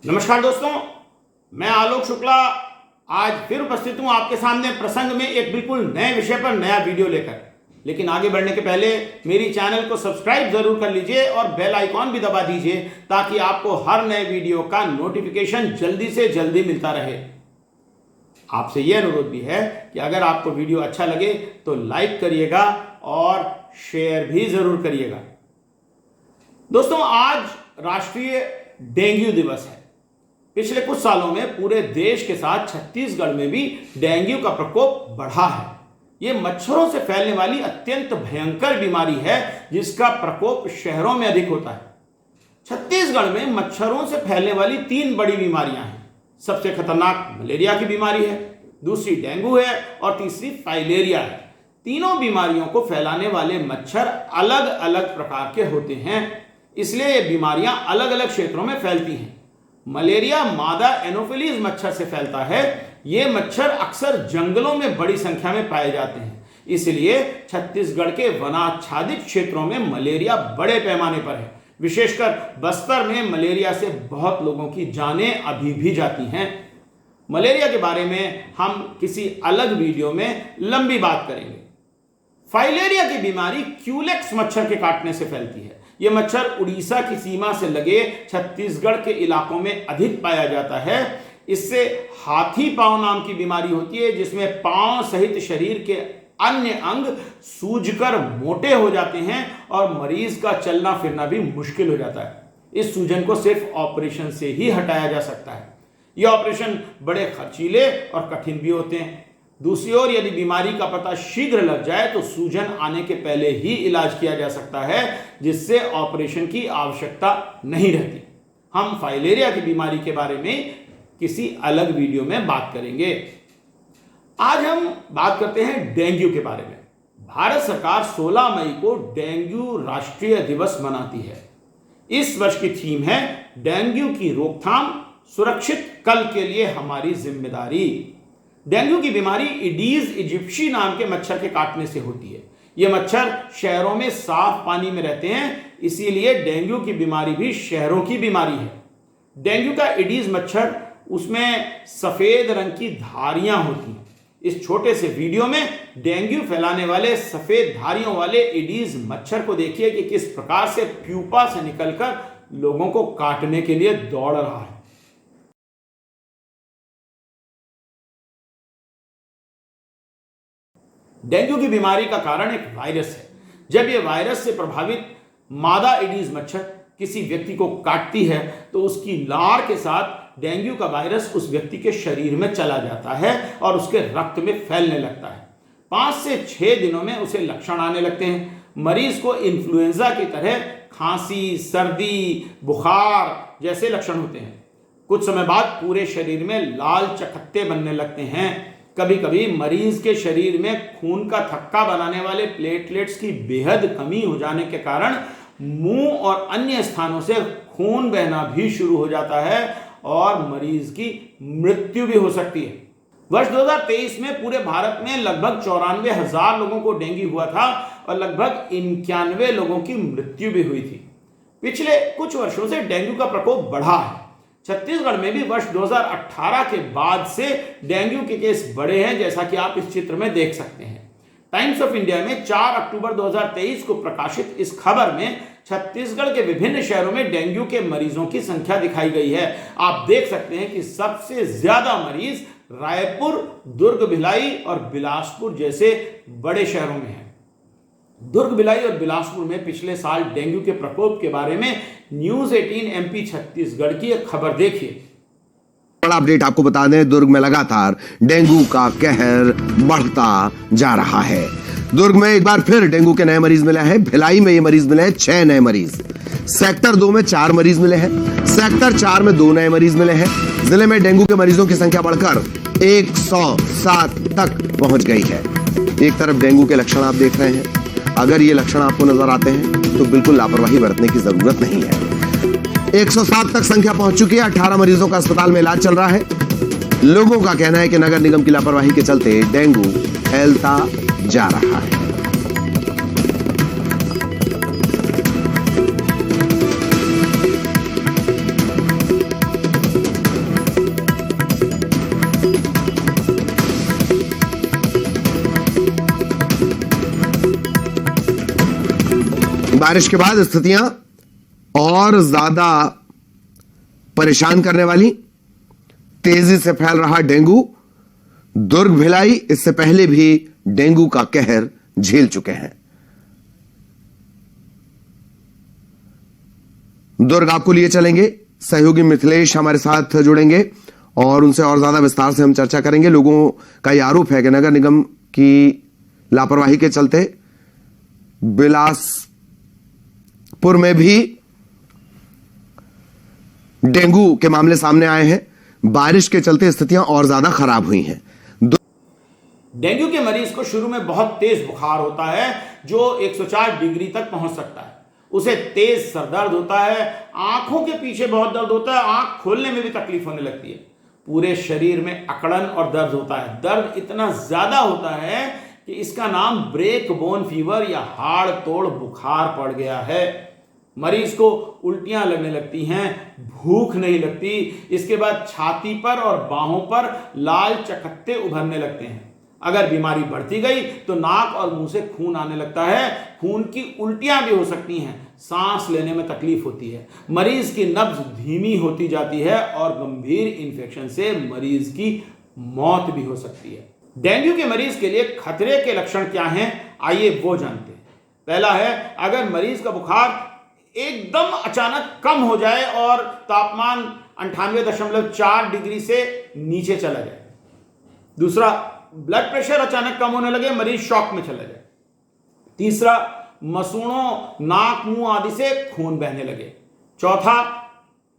नमस्कार दोस्तों, मैं आलोक शुक्ला आज फिर उपस्थित हूं आपके सामने प्रसंग में एक बिल्कुल नए विषय पर नया वीडियो लेकर। लेकिन आगे बढ़ने के पहले मेरी चैनल को सब्सक्राइब जरूर कर लीजिए और बेल आइकॉन भी दबा दीजिए ताकि आपको हर नए वीडियो का नोटिफिकेशन जल्दी से जल्दी मिलता रहे। आपसे यह अनुरोध भी है कि अगर आपको वीडियो अच्छा लगे तो लाइक करिएगा और शेयर भी जरूर करिएगा। दोस्तों, आज राष्ट्रीय डेंगू दिवस है। पिछले कुछ सालों में पूरे देश के साथ छत्तीसगढ़ में भी डेंगू का प्रकोप बढ़ा है। यह मच्छरों से फैलने वाली अत्यंत भयंकर बीमारी है जिसका प्रकोप शहरों में अधिक होता है। छत्तीसगढ़ में मच्छरों से फैलने वाली 3 बड़ी बीमारियां हैं। सबसे खतरनाक मलेरिया की बीमारी है, दूसरी डेंगू है और तीसरी फाइलेरिया है। तीनों बीमारियों को फैलाने वाले मच्छर अलग अलग प्रकार के होते हैं, इसलिए ये बीमारियां अलग अलग क्षेत्रों में फैलती हैं। मलेरिया मादा एनोफिलीज मच्छर से फैलता है। ये मच्छर अक्सर जंगलों में बड़ी संख्या में पाए जाते हैं, इसलिए छत्तीसगढ़ के वनाच्छादित क्षेत्रों में मलेरिया बड़े पैमाने पर है। विशेषकर बस्तर में मलेरिया से बहुत लोगों की जानें अभी भी जाती हैं। मलेरिया के बारे में हम किसी अलग वीडियो में लंबी बात करेंगे। फाइलेरिया की बीमारी क्यूलेक्स मच्छर के काटने से फैलती है। यह मच्छर उड़ीसा की सीमा से लगे छत्तीसगढ़ के इलाकों में अधिक पाया जाता है। इससे हाथी पांव नाम की बीमारी होती है, जिसमें पांव सहित शरीर के अन्य अंग सूजकर मोटे हो जाते हैं और मरीज का चलना फिरना भी मुश्किल हो जाता है। इस सूजन को सिर्फ ऑपरेशन से ही हटाया जा सकता है। यह ऑपरेशन बड़े खर्चीले और कठिन भी होते हैं। दूसरी ओर यदि बीमारी का पता शीघ्र लग जाए तो सूजन आने के पहले ही इलाज किया जा सकता है, जिससे ऑपरेशन की आवश्यकता नहीं रहती। हम फाइलेरिया की बीमारी के बारे में किसी अलग वीडियो में बात करेंगे। आज हम बात करते हैं डेंगू के बारे में। भारत सरकार 16 मई को डेंगू राष्ट्रीय दिवस मनाती है। इस वर्ष की थीम है डेंगू की रोकथाम, सुरक्षित कल के लिए हमारी जिम्मेदारी। डेंगू की बीमारी इडीज इजिप्शी नाम के मच्छर के काटने से होती है। यह मच्छर शहरों में साफ पानी में रहते हैं, इसीलिए डेंगू की बीमारी भी शहरों की बीमारी है। डेंगू का इडीज मच्छर, उसमें सफेद रंग की धारियां होती हैं। इस छोटे से वीडियो में डेंगू फैलाने वाले सफेद धारियों वाले इडीज मच्छर को देखिए कि किस प्रकार से प्यूपा से निकलकर लोगों को काटने के लिए दौड़ रहा है। डेंगू की बीमारी का कारण एक वायरस है। जब यह वायरस से प्रभावित मादा एडीज मच्छर किसी व्यक्ति को काटती है तो उसकी लार के साथ डेंगू का वायरस उस व्यक्ति के शरीर में चला जाता है और उसके रक्त में फैलने लगता है। 5 से 6 दिनों में उसे लक्षण आने लगते हैं। मरीज को इन्फ्लुएंजा की तरह खांसी, सर्दी, बुखार जैसे लक्षण होते हैं। कुछ समय बाद पूरे शरीर में लाल चकत्ते बनने लगते हैं। कभी कभी मरीज के शरीर में खून का थक्का बनाने वाले प्लेटलेट्स की बेहद कमी हो जाने के कारण मुंह और अन्य स्थानों से खून बहना भी शुरू हो जाता है और मरीज की मृत्यु भी हो सकती है। वर्ष 2023 में पूरे भारत में लगभग 94,000 लोगों को डेंगू हुआ था और लगभग 91 लोगों की मृत्यु भी हुई थी। पिछले कुछ वर्षों से डेंगू का प्रकोप बढ़ा है। छत्तीसगढ़ में भी वर्ष 2018 के बाद से डेंगू के केस बढ़े हैं, जैसा कि आप इस चित्र में देख सकते हैं। टाइम्स ऑफ इंडिया में 4 अक्टूबर 2023 को प्रकाशित इस खबर में छत्तीसगढ़ के विभिन्न शहरों में डेंगू के मरीजों की संख्या दिखाई गई है। आप देख सकते हैं कि सबसे ज्यादा मरीज रायपुर, दुर्ग, भिलाई और बिलासपुर जैसे बड़े शहरों में हैं। दुर्ग, भिलाई और बिलासपुर में पिछले साल डेंगू के प्रकोप के बारे में न्यूज 18 एमपी छत्तीसगढ़ की एक खबर देखिए। बड़ा अपडेट आपको बता दें, दुर्ग में लगातार डेंगू का कहर बढ़ता जा रहा है। दुर्ग में एक बार फिर डेंगू के नए मरीज मिले हैं। भिलाई में ये मरीज मिले हैं 6 नए मरीज। सेक्टर 2 में 4 मरीज मिले हैं। सेक्टर 4 में 2 नए मरीज मिले हैं। जिले में डेंगू के मरीजों की संख्या बढ़कर 107 तक पहुंच गई है। एक तरफ डेंगू के लक्षण आप देख रहे हैं। अगर ये लक्षण आपको नजर आते हैं तो बिल्कुल लापरवाही बरतने की जरूरत नहीं है। 107 तक संख्या पहुंच चुकी है। 18 मरीजों का अस्पताल में इलाज चल रहा है। लोगों का कहना है कि नगर निगम की लापरवाही के चलते डेंगू फैलता जा रहा है। बारिश के बाद स्थितियां और ज्यादा परेशान करने वाली, तेजी से फैल रहा डेंगू। दुर्ग भिलाई इससे पहले भी डेंगू का कहर झेल चुके हैं। दुर्ग आपको लिए चलेंगे, सहयोगी मिथिलेश हमारे साथ जुड़ेंगे और उनसे और ज्यादा विस्तार से हम चर्चा करेंगे। लोगों का यह आरोप है कि नगर निगम की लापरवाही के चलते बिलासपुर में भी डेंगू के मामले सामने आए हैं। बारिश के चलते स्थितियां और ज्यादा खराब हुई हैं। डेंगू के मरीज को शुरू में बहुत तेज बुखार होता है जो 104 डिग्री तक पहुंच सकता है। उसे तेज सरदर्द होता है, आंखों के पीछे बहुत दर्द होता है, आंख खोलने में भी तकलीफ होने लगती है। पूरे शरीर में अकड़न और दर्द होता है। दर्द इतना ज्यादा होता है कि इसका नाम ब्रेक बोन फीवर या हाड़ तोड़ बुखार पड़ गया है। मरीज को उल्टियां लगने लगती हैं, भूख नहीं लगती। इसके बाद छाती पर और बाहों पर लाल चकत्ते उभरने लगते हैं। अगर बीमारी बढ़ती गई तो नाक और मुंह से खून आने लगता है। खून की उल्टियां भी हो सकती हैं। सांस लेने में तकलीफ होती है। मरीज की नब्ज धीमी होती जाती है और गंभीर इंफेक्शन से मरीज की मौत भी हो सकती है। डेंगू के मरीज के लिए खतरे के लक्षण क्या हैं, आइए वो जानते हैं। पहला है, अगर मरीज का बुखार एकदम अचानक कम हो जाए और तापमान 98.4 डिग्री से नीचे चला जाए। दूसरा, ब्लड प्रेशर अचानक कम होने लगे, मरीज शॉक में चला जाए। तीसरा, मसूड़ों, नाक, मुंह आदि से खून बहने लगे। चौथा,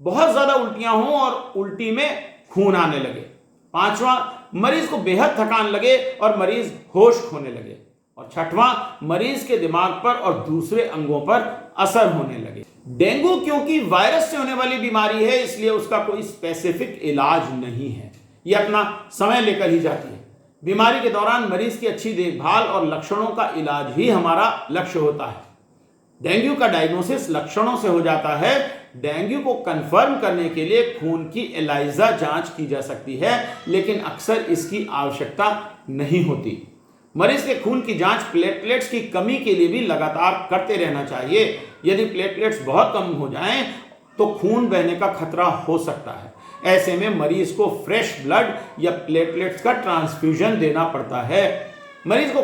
बहुत ज्यादा उल्टियां हों और उल्टी में खून आने लगे। पांचवा, मरीज को बेहद थकान लगे और मरीज होश खोने लगे। और छठवां, मरीज के दिमाग पर और दूसरे अंगों पर असर होने लगे। डेंगू क्योंकि वायरस से होने वाली बीमारी है, इसलिए उसका कोई स्पेसिफिक इलाज नहीं है। यह अपना समय लेकर ही जाती है। बीमारी के दौरान मरीज की अच्छी देखभाल और लक्षणों का इलाज ही हमारा लक्ष्य होता है। डेंगू का डायग्नोसिस लक्षणों से हो जाता है। डेंगू को कंफर्म करने के लिए खून की एलाइजा जांच की जा सकती है, लेकिन अक्सर इसकी आवश्यकता नहीं होती। मरीज के खून की जांच प्लेटलेट्स की कमी के लिए भी लगातार करते रहना चाहिए। यदि प्लेटलेट्स बहुत कम हो जाएं तो खून बहने का खतरा हो सकता है। ऐसे में मरीज को फ्रेश ब्लड या प्लेटलेट्स का ट्रांसफ्यूजन देना पड़ता है। मरीज को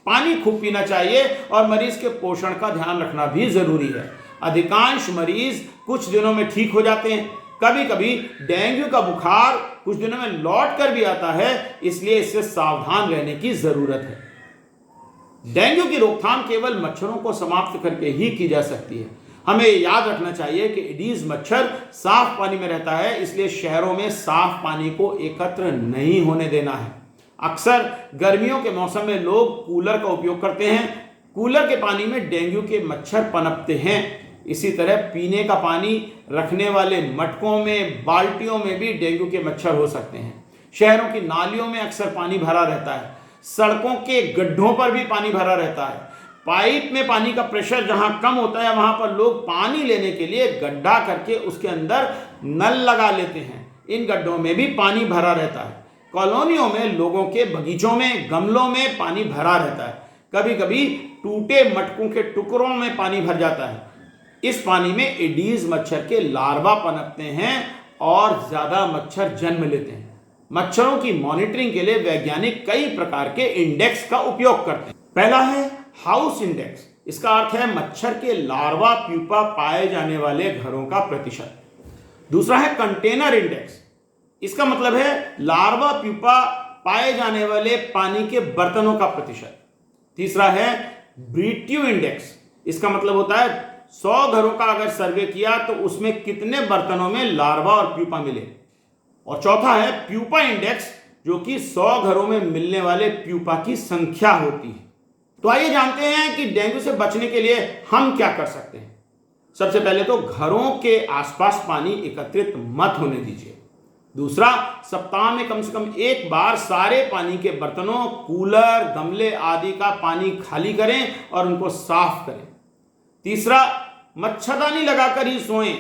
पानी खूब पीना चाहिए और मरीज के पोषण का ध्यान रखना भी जरूरी है। अधिकांश मरीज कुछ दिनों में ठीक हो जाते हैं। कभी कभी डेंगू का बुखार कुछ दिनों में लौट कर भी आता है, इसलिए इससे सावधान रहने की जरूरत है। डेंगू की रोकथाम केवल मच्छरों को समाप्त करके ही की जा सकती है। हमें याद रखना चाहिए कि एडीज मच्छर साफ पानी में रहता है, इसलिए शहरों में साफ पानी को एकत्र नहीं होने देना है। अक्सर गर्मियों के मौसम में लोग कूलर का उपयोग करते हैं। कूलर के पानी में डेंगू के मच्छर पनपते हैं। इसी तरह पीने का पानी रखने वाले मटकों में, बाल्टियों में भी डेंगू के मच्छर हो सकते हैं। शहरों की नालियों में अक्सर पानी भरा रहता है। सड़कों के गड्ढों पर भी पानी भरा रहता है। पाइप में पानी का प्रेशर जहां कम होता है वहां पर लोग पानी लेने के लिए गड्ढा करके उसके अंदर नल लगा लेते हैं। इन गड्ढों में भी पानी भरा रहता है। कॉलोनियों में लोगों के बगीचों में, गमलों में पानी भरा रहता है। कभी कभी टूटे मटकों के टुकड़ों में पानी भर जाता है। इस पानी में एडीज मच्छर के लार्वा पनपते हैं और ज्यादा मच्छर जन्म लेते हैं। मच्छरों की मॉनिटरिंग के लिए वैज्ञानिक कई प्रकार के इंडेक्स का उपयोग करते हैं। पहला है हाउस इंडेक्स। इसका अर्थ है मच्छर के लार्वा प्यूपा पाए जाने वाले घरों का प्रतिशत। दूसरा है कंटेनर इंडेक्स। इसका मतलब है लार्वा प्यूपा पाए जाने वाले पानी के बर्तनों का प्रतिशत। तीसरा है ब्रीट्यू इंडेक्स। इसका मतलब होता है 100 घरों का अगर सर्वे किया तो उसमें कितने बर्तनों में लार्वा और प्यूपा मिले। और चौथा है प्यूपा इंडेक्स, जो कि 100 घरों में मिलने वाले प्यूपा की संख्या होती है। तो आइए जानते हैं कि डेंगू से बचने के लिए हम क्या कर सकते हैं। सबसे पहले तो घरों के आसपास पानी एकत्रित मत होने दीजिए। दूसरा, सप्ताह में कम से कम एक बार सारे पानी के बर्तनों, कूलर, गमले आदि का पानी खाली करें और उनको साफ करें। तीसरा, मच्छरदानी लगाकर ही सोएं।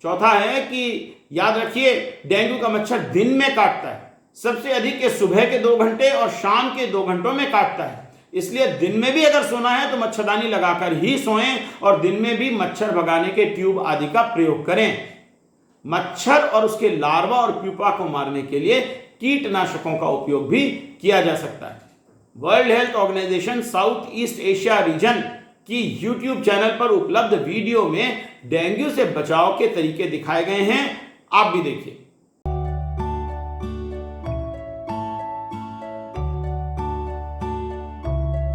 चौथा है कि याद रखिए, डेंगू का मच्छर दिन में काटता है। सबसे अधिक ये सुबह के 2 घंटे और शाम के 2 घंटों में काटता है। इसलिए दिन में भी अगर सोना है तो मच्छरदानी लगाकर ही सोएं और दिन में भी मच्छर भगाने के ट्यूब आदि का प्रयोग करें। मच्छर और उसके लार्वा और प्यूपा को मारने के लिए कीटनाशकों का उपयोग भी किया जा सकता है। World Health Organization South East Asia Region की यूट्यूब चैनल पर उपलब्ध वीडियो में डेंगू से बचाव के तरीके दिखाए गए हैं, आप भी देखिए।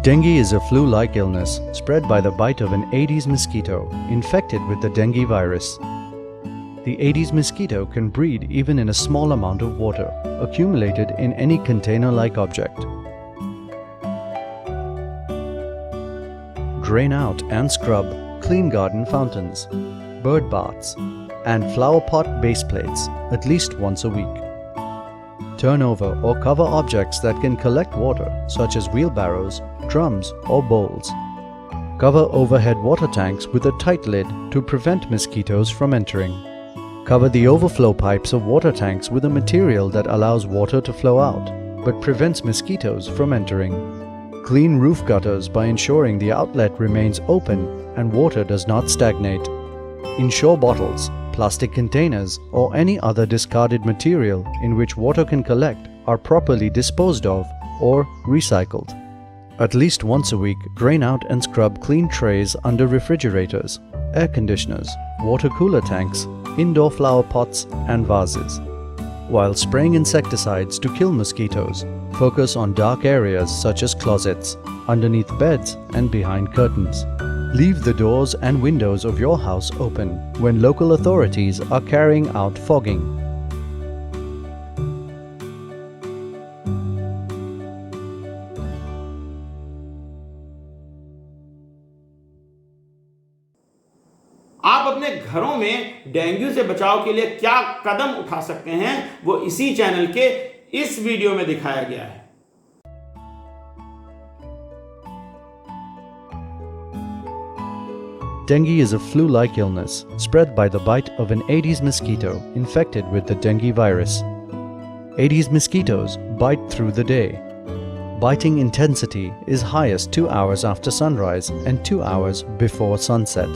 Dengue is a flu-like illness spread by the bite of an Aedes mosquito infected with the dengue virus. The Aedes mosquito can breed even in a small amount of water accumulated in any container-like object. Drain out and scrub clean garden fountains, bird baths, and flower pot base plates at least once a week. Turn over or cover objects that can collect water, such as wheelbarrows, drums, or bowls. Cover overhead water tanks with a tight lid to prevent mosquitoes from entering. Cover the overflow pipes of water tanks with a material that allows water to flow out, but prevents mosquitoes from entering. Clean roof gutters by ensuring the outlet remains open and water does not stagnate. Ensure bottles, plastic containers, or any other discarded material in which water can collect are properly disposed of or recycled. At least once a week, drain out and scrub clean trays under refrigerators, air conditioners, water cooler tanks, indoor flower pots, and vases. While spraying insecticides to kill mosquitoes, focus on dark areas such as closets, underneath beds, and behind curtains. Leave the doors and windows of your house open when local authorities are carrying out fogging. आप अपने घरों में dengue से बचाव के लिए क्या कदम उठा सकते हैं, वो इसी चैनल के इस वीडियो में दिखाया गया है। Dengue is a flu-like illness spread by the bite of an Aedes mosquito infected with the dengue virus. Aedes mosquitoes bite through the day. Biting intensity is highest 2 hours after sunrise and 2 hours before sunset.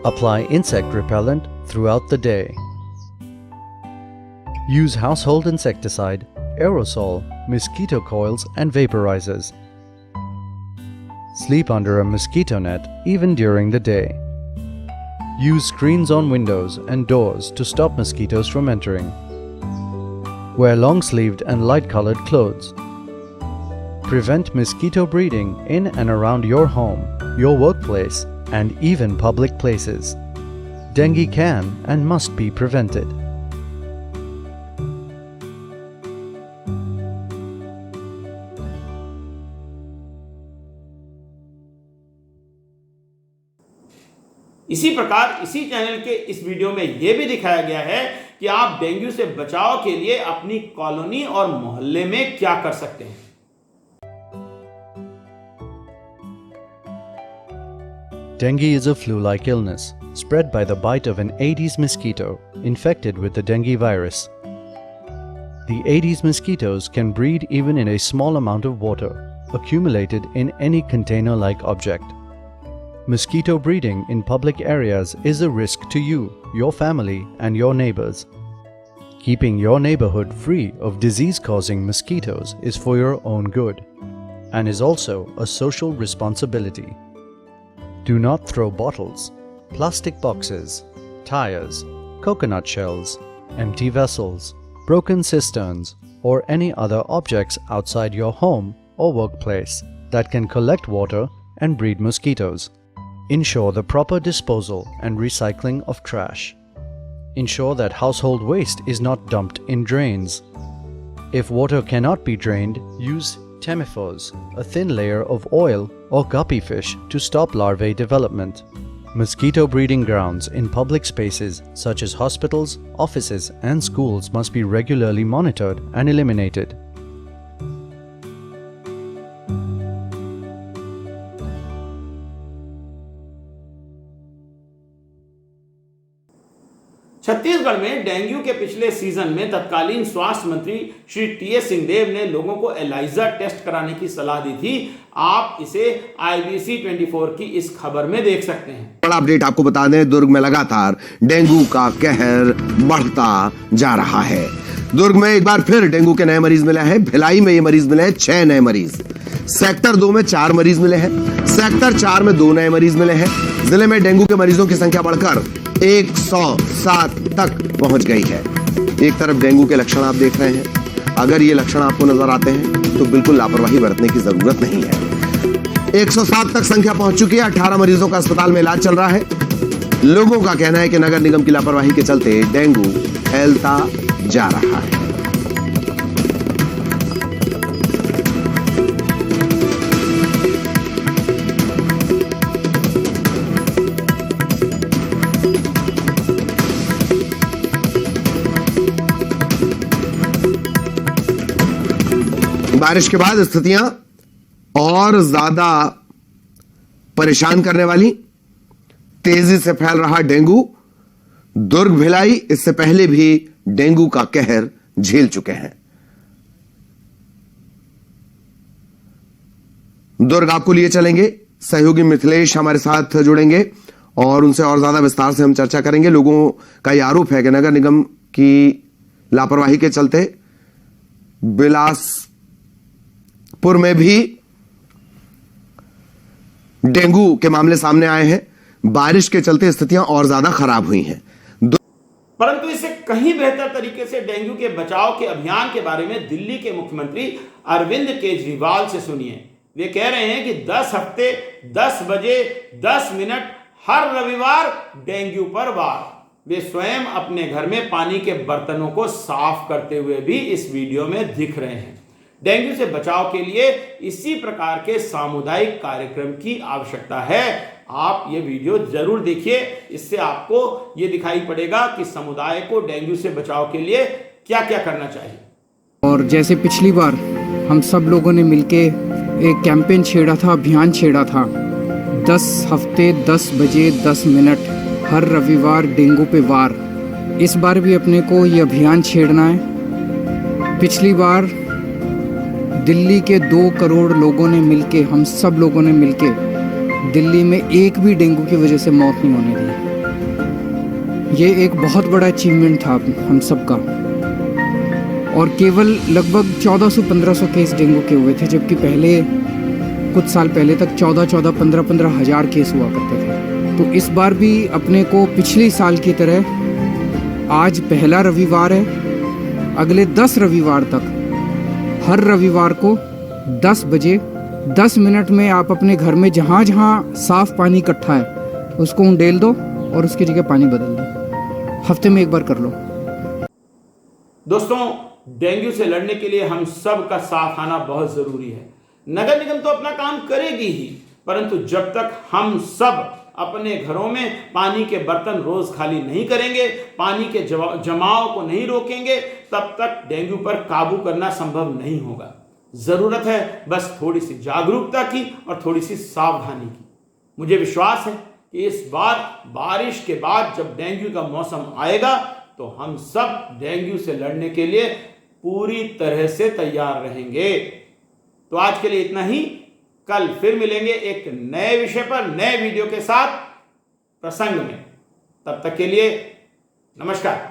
Apply insect repellent throughout the day. Use household insecticide, aerosol, mosquito coils and vaporizers. Sleep under a mosquito net even during the day. Use screens on windows and doors to stop mosquitoes from entering. Wear long-sleeved and light-colored clothes. Prevent mosquito breeding in and around your home, your workplace, and even public places. Dengue can and must be prevented. इसी प्रकार इसी channel के इस video में यह भी दिखाया गया है कि आप डेंगू से बचाव के लिए अपनी कॉलोनी और मोहल्ले में क्या कर सकते हैं। Dengue is a flu-like illness spread by the bite of an Aedes mosquito infected with the dengue virus. The Aedes mosquitoes can breed even in a small amount of water accumulated in any container-like object. Mosquito breeding in public areas is a risk to you, your family, and your neighbors. Keeping your neighborhood free of disease-causing mosquitoes is for your own good and is also a social responsibility. Do not throw bottles, plastic boxes, tires, coconut shells, empty vessels, broken cisterns, or any other objects outside your home or workplace that can collect water and breed mosquitoes. Ensure the proper disposal and recycling of trash. Ensure that household waste is not dumped in drains. If water cannot be drained, use Temifos, a thin layer of oil or guppy fish to stop larvae development. Mosquito breeding grounds in public spaces such as hospitals, offices, and schools must be regularly monitored and eliminated. Chhattisgarh Chhattisgarh में dengue के पिछले season में तत्कालीन स्वास्थ्य मंत्री Shri T.S.. Singhdeo ने लोगों को एलाइजा टेस्ट कराने की सलाह दी थी। आप इसे IBC 24 की इस खबर में देख सकते हैं। बड़ा अपडेट आपको बता दें, दुर्ग में लगातार डेंगू का कहर बढ़ता जा रहा है। दुर्ग में एक बार फिर डेंगू के नए मरीज मिले हैं। भिलाई में ये मरीज मिले हैं 6 नए मरीज। सेक्टर 2 में 4 मरीज मिले हैं। सेक्टर 4 में 2 नए मरीज मिले हैं। जिले में डेंगू के मरीजों की संख्या बढ़कर 107 तक पहुंच गई है। एक तरफ डेंगू के लक्षण आप देख रहे हैं। अगर ये लक्षण आपको नजर आते हैं तो बिल्कुल लापरवाही बरतने की जरूरत नहीं है। 107 तक संख्या पहुंच चुकी है। 18 मरीजों का अस्पताल में इलाज चल रहा है। लोगों का कहना है कि नगर निगम की लापरवाही के चलते डेंगू फैलता जा रहा है। बारिश के बाद स्थितियां और ज्यादा परेशान करने वाली, तेजी से फैल रहा डेंगू। दुर्ग भिलाई इससे पहले भी डेंगू का कहर झेल चुके हैं। दुर्ग आपको लिए चलेंगे। सहयोगी मिथिलेश हमारे साथ जुड़ेंगे और उनसे और ज्यादा विस्तार से हम चर्चा करेंगे। लोगों का यह आरोप है कि नगर निगम की लापरवाही के चलते बिलासपुर में भी डेंगू के मामले सामने आए हैं। बारिश के चलते स्थितियां और ज्यादा खराब हुई हैं। परंतु इससे कहीं बेहतर तरीके से डेंगू के बचाव के अभियान के बारे में दिल्ली के मुख्यमंत्री अरविंद केजरीवाल से सुनिए। वे कह रहे हैं कि 10 हफ्ते 10 बजे 10 मिनट हर रविवार डेंगू पर वार। वे स्वयं अपने घर में पानी के बर्तनों को साफ करते हुए भी इस वीडियो में दिख रहे हैं। डेंगू से बचाव के लिए इसी प्रकार के सामुदायिक कार्यक्रम की आवश्यकता है। आप ये वीडियो जरूर देखिए। इससे आपको ये दिखाई पड़ेगा कि समुदाय को डेंगू से बचाव के लिए क्या क्या करना चाहिए। और जैसे पिछली बार हम सब लोगों ने मिलके एक कैंपेन छेड़ा था, अभियान छेड़ा था, 10 हफ्ते 10 बजे 10 मिनट हर रविवार डेंगू पे वार। इस बार भी अपने को ये अभियान छेड़ना है। पिछली बार दिल्ली के 2 करोड़ लोगों ने मिलके, हम सब लोगों ने मिलके दिल्ली में एक भी डेंगू की वजह से मौत नहीं होने दी। ये एक बहुत बड़ा अचीवमेंट था हम सब का। और केवल लगभग 1400-1500 केस डेंगू के हुए थे, जबकि पहले कुछ साल पहले तक 14-14, 15-15 हज़ार केस हुआ करते थे। तो इस बार भी अपने को पिछले साल की तरह आज पहला रविवार है, अगले 10 रविवार तक हर रविवार को 10 बजे 10 मिनट में आप अपने घर में जहाँ जहाँ साफ पानी इकट्ठा है उसको उंडेल दो और उसकी जगह पानी बदल दो। हफ्ते में एक बार कर लो। दोस्तों, डेंगू से लड़ने के लिए हम सब का साथ आना बहुत जरूरी है। नगर निगम तो अपना काम करेगी ही, परंतु जब तक हम सब अपने घरों में पानी के बर्तन रोज खाली नहीं करेंगे, पानी के जमाव को नहीं रोकेंगे, तब तक डेंगू पर काबू करना संभव नहीं होगा। जरूरत है बस थोड़ी सी जागरूकता की और थोड़ी सी सावधानी की। मुझे विश्वास है कि इस बार बारिश के बाद जब डेंगू का मौसम आएगा तो हम सब डेंगू से लड़ने के लिए पूरी तरह से तैयार रहेंगे। तो आज के लिए इतना ही। कल फिर मिलेंगे एक नए विषय पर, नए वीडियो के साथ प्रसंग में। तब तक के लिए नमस्कार।